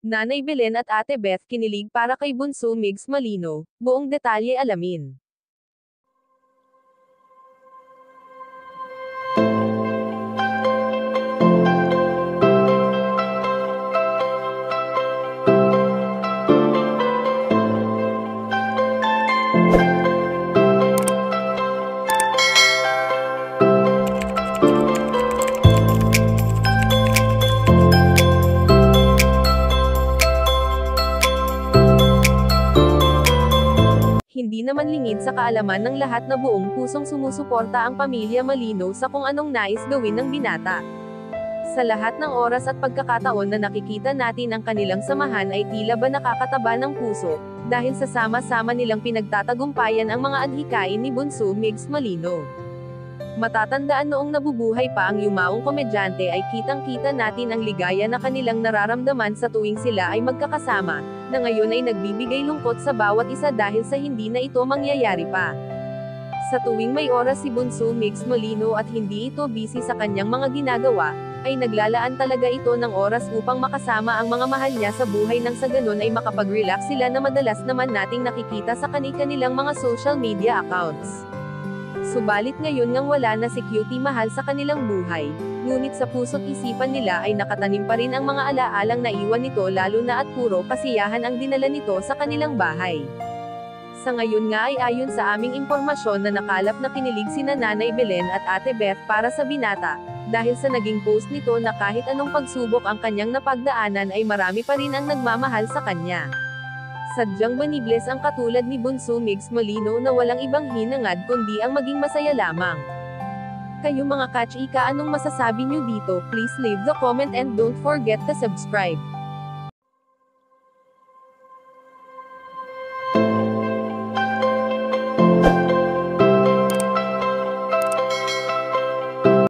Nanay Belen at Ate Beth kinilig para kay Bunso Migs Malino, buong detalye alamin. Hindi naman lingid sa kaalaman ng lahat na buong pusong sumusuporta ang pamilya Malino sa kung anong nais gawin ng binata. Sa lahat ng oras at pagkakataon na nakikita natin ang kanilang samahan ay tila ba nakakataba ng puso, dahil sa sama-sama nilang pinagtatagumpayan ang mga adhikain ni Bunso Migs Malino. Matatandaan noong nabubuhay pa ang yumaong komedyante ay kitang-kita natin ang ligaya na kanilang nararamdaman sa tuwing sila ay magkakasama, na ngayon ay nagbibigay lungkot sa bawat isa dahil sa hindi na ito mangyayari pa. Sa tuwing may oras si Bunso Migs Malino at hindi ito busy sa kanyang mga ginagawa, ay naglalaan talaga ito ng oras upang makasama ang mga mahal niya sa buhay nang sa ganun ay makapag-relax sila na madalas naman nating nakikita sa kani-kanilang mga social media accounts. Subalit ngayon ngang wala na si Cutie Mahal sa kanilang buhay, ngunit sa puso't isipan nila ay nakatanim pa rin ang mga alaalang naiwan nito lalo na at puro kasiyahan ang dinala nito sa kanilang bahay. Sa ngayon nga ay ayon sa aming impormasyon na nakalap na kinilig sina Nanay Belen at Ate Beth para sa binata, dahil sa naging post nito na kahit anong pagsubok ang kanyang napagdaanan ay marami pa rin ang nagmamahal sa kanya. Sadyang banibles ang katulad ni Bunso Migs Malino na walang ibang hinangad kundi ang maging masaya lamang. Kayo mga kachika, anong masasabi nyo dito? Please leave the comment and don't forget to subscribe.